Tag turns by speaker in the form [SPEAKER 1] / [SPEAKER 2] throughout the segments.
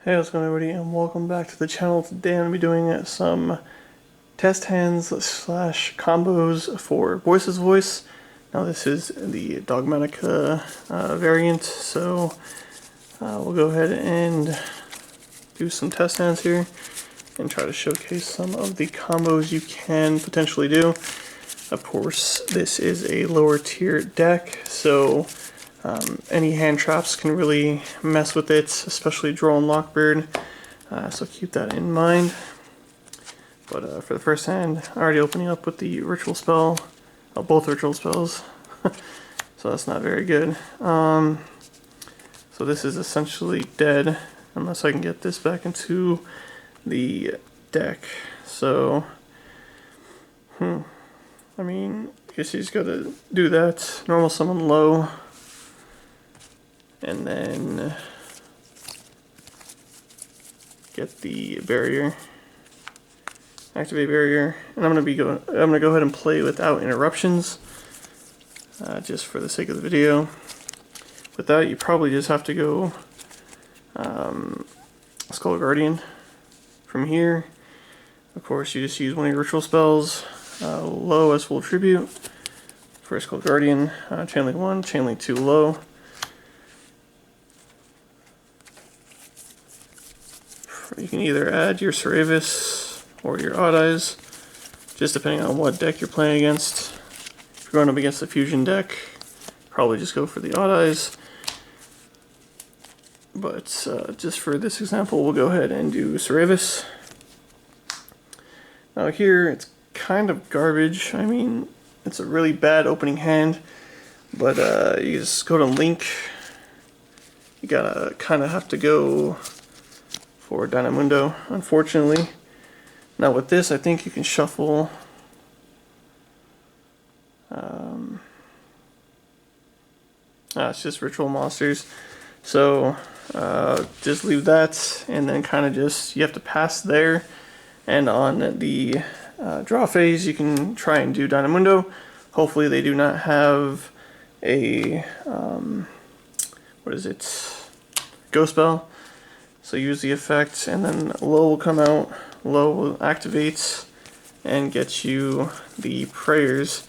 [SPEAKER 1] Hey, what's going on, everybody, and welcome back to the channel. Today I'm going to be doing some test hands slash combos for Voiceless Voice. Now this is the Dogmatica variant, so we'll go ahead and do some test hands here and try to showcase some of the combos you can potentially do. Of course, this is a lower tier deck, so any hand traps can really mess with it, especially Droll and Lockbird, so keep that in mind. But for the first hand, already opening up with the ritual spell, both ritual spells, so that's not very good. So this is essentially dead, unless I can get this back into the deck. So, I mean, I guess you just gotta do that, normal summon low, and then get the barrier, activate barrier, and I'm gonna go ahead and play without interruptions, just for the sake of the video. With that, you probably just have to go Skull Guardian from here. Of course, you just use one of your ritual spells, low as full tribute for Skull Guardian, Chain Link 1, Chain Link 2 low. You can either add your Ceravis or your Odd Eyes, just depending on what deck you're playing against. If you're going up against a fusion deck, probably just go for the Odd Eyes. But just for this example, we'll go ahead and do Ceravis. Now here, it's kind of garbage. I mean, it's a really bad opening hand, but you just go to Link. You gotta kind of have to go for Dynamundo, unfortunately. Now with this, I think you can shuffle it's just ritual monsters, so just leave that, and then kind of just, you have to pass there, and on the draw phase you can try and do Dynamundo. Hopefully they do not have a what is it, Ghost Bell. So use the effect, and then low will come out, low will activate, and get you the prayers.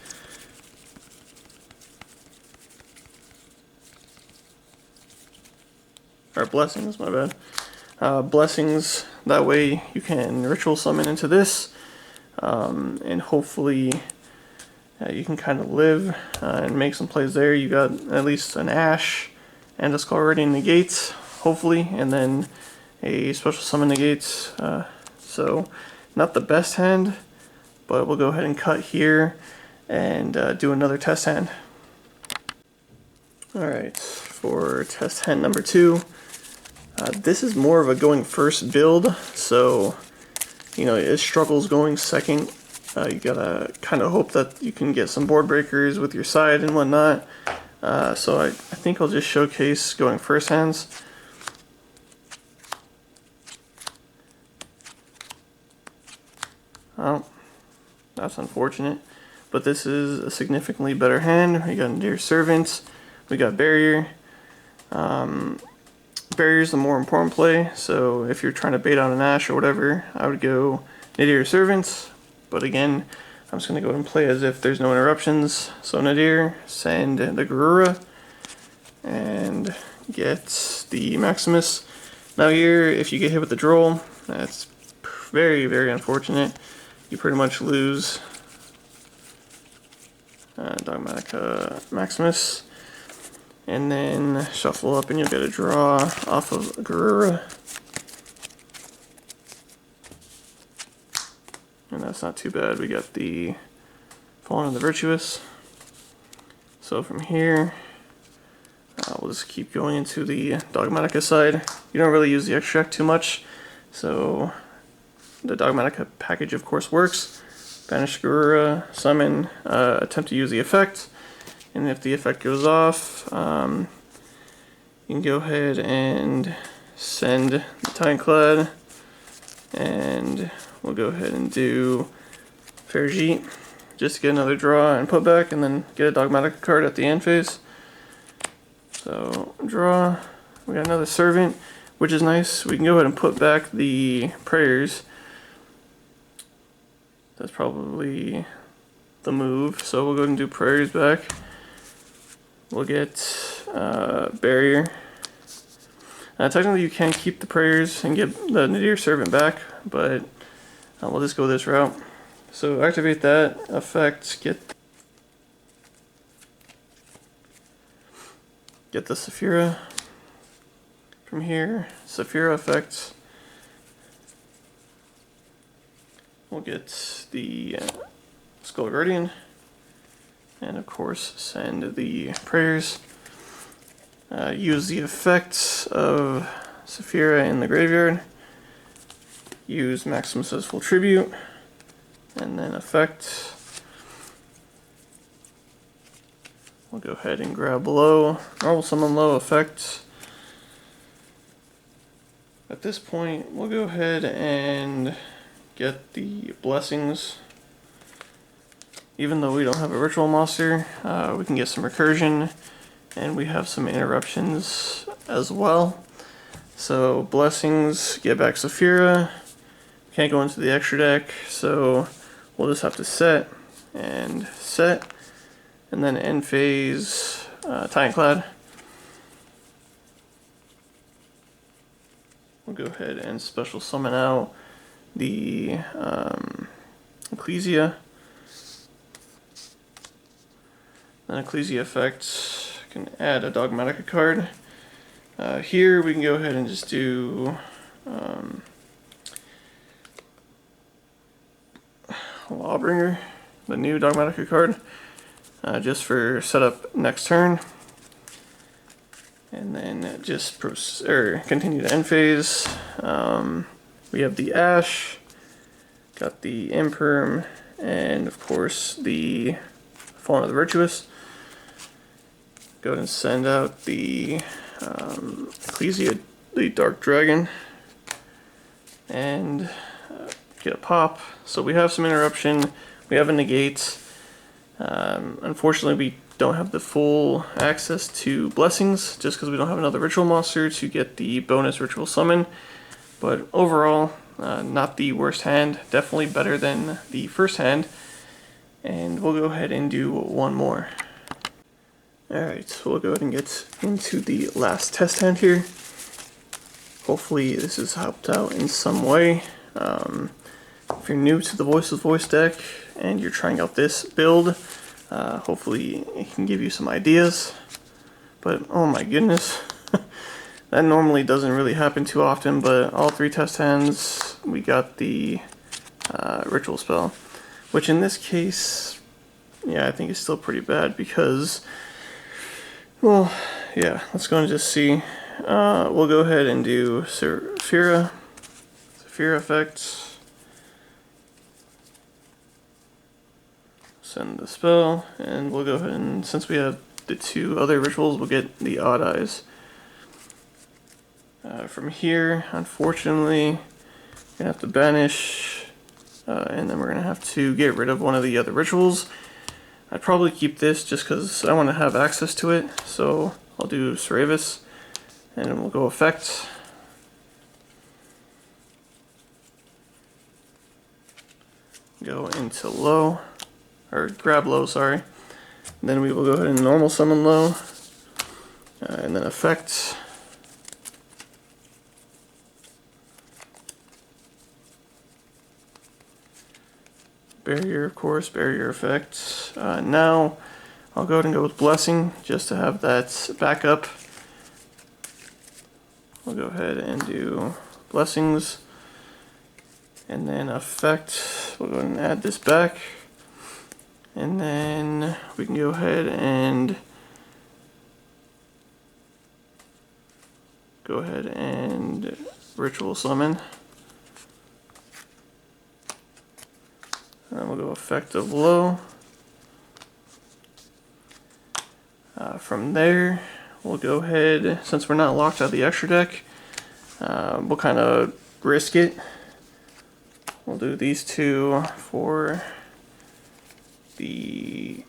[SPEAKER 1] Or blessings, my bad. Blessings, that way you can ritual summon into this, and hopefully you can kind of live and make some plays there. You got at least an Ash and a Skull Guardian negates, hopefully, and then a special summon negates, so not the best hand, but we'll go ahead and cut here and do another test hand. Alright, for test hand number 2, this is more of a going first build, so you know, it struggles going second. You gotta kind of hope that you can get some board breakers with your side and whatnot, so I think I'll just showcase going first hands. Oh, that's unfortunate, but this is a significantly better hand. We got Dear Servant, we got Barrier. Barrier is the more important play, so if you're trying to bait on an Ash or whatever, I would go Nadir Servant, but again, I'm just going to go and play as if there's no interruptions. So Nadir, send the Garura, and get the Maximus. Now here, if you get hit with the Droll, that's very, very unfortunate. You pretty much lose Dogmatica Maximus, and then shuffle up and you'll get a draw off of Garura. And that's not too bad. We got the Fallen of the Virtuous. So from here, we'll just keep going into the Dogmatica side. You don't really use the extract too much, so the Dogmatica package of course works. Banish Garura, summon, attempt to use the effect, and if the effect goes off, you can go ahead and send the Tianclad, and we'll go ahead and do Ferjit, just to get another draw and put back, and then get a Dogmatica card at the end phase. So draw, we got another Servant. which is nice. We can go ahead and put back the prayers. That's probably the move. So we'll go ahead and do prayers back. We'll get barrier. Technically you can keep the prayers and get the Nadir Servant back, but we'll just go this route. So activate that effect, get the Saphira from here, Saphira effect. We'll get the Skull Guardian, and of course send the prayers. Use the effects of Saphira in the graveyard. Use Maximum Successful Tribute, and then effect. We'll go ahead and grab low, normal summon low effect. At this point, we'll go ahead and get the blessings. Even though we don't have a ritual monster, we can get some recursion, and we have some interruptions as well. So blessings, get back Saphira. Can't go into the extra deck, so we'll just have to set, and then end phase Titanclad. We'll go ahead and special summon out the Ecclesia. Then Ecclesia effect can add a Dogmatica card. Here we can go ahead and just do Lawbringer, the new Dogmatica card, just for setup next turn. And then just continue to end phase. We have the Ash, got the Imperm, and of course the Fallen of the Virtuous. Go ahead and send out the Ecclesia, the Dark Dragon, and get a pop. So we have some interruption, we have a negate. Unfortunately we don't have the full access to blessings just because we don't have another ritual monster to get the bonus ritual summon. But overall, not the worst hand, definitely better than the first hand. And we'll go ahead and do one more. Alright, so we'll go ahead and get into the last test hand here. Hopefully this has helped out in some way. If you're new to the Voiceless Voice deck and you're trying out this build, hopefully it can give you some ideas. But oh my goodness, that normally doesn't really happen too often, but all three test hands we got the ritual spell, which in this case, yeah, I think it's still pretty bad because, well, yeah, let's go and just see. We'll go ahead and do Saphira effect. Send the spell, and we'll go ahead and, since we have the two other rituals, we'll get the Odd Eyes. From here, unfortunately, we're gonna have to banish, and then we're gonna have to get rid of one of the other rituals. I'd probably keep this just because I want to have access to it, so I'll do Seravis, and then we'll go effect. Go into low. Or grab low, sorry. And then we will go ahead and normal summon low, and then effect. Barrier, of course, barrier effect. Now I'll go ahead and go with blessing just to have that backup. We'll go ahead and do blessings, and then effect. We'll go ahead and add this back. And then we can go ahead and ritual summon. And then we'll go effect of low. From there, we'll go ahead, since we're not locked out of the extra deck, we'll kind of risk it. We'll do these two for the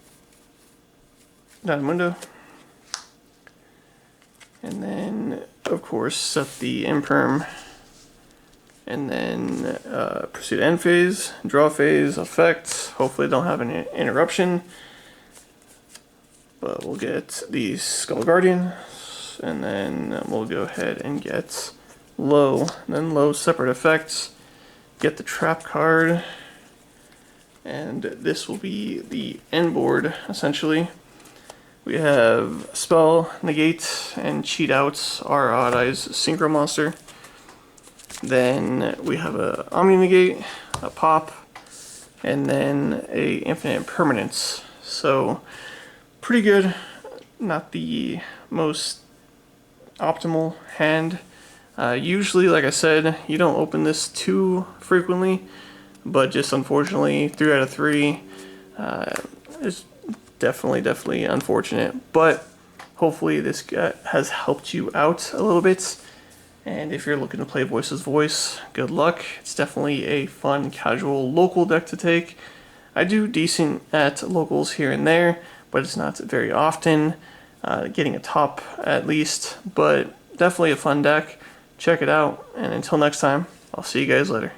[SPEAKER 1] Dynamundo, and then of course, set the imperm, and then proceed to end phase, draw phase, effects. Hopefully don't have an interruption. But we'll get the Skull Guardian, and then we'll go ahead and get low, and then low separate effects. Get the trap card, and this will be the end board essentially. We have spell, negate, and cheat outs are Odd Eyes Synchro Monster. Then we have a Omni Negate, a pop, and then a infinite permanence. So pretty good. Not the most optimal hand. Usually, like I said, you don't open this too frequently, but just unfortunately 3 out of 3 is definitely unfortunate. But hopefully this has helped you out a little bit, and if you're looking to play Voiceless Voice, good luck. It's definitely a fun, casual, local deck to take. I do decent at locals here and there, but it's not very often, getting a top at least, but definitely a fun deck. Check it out, and until next time, I'll see you guys later.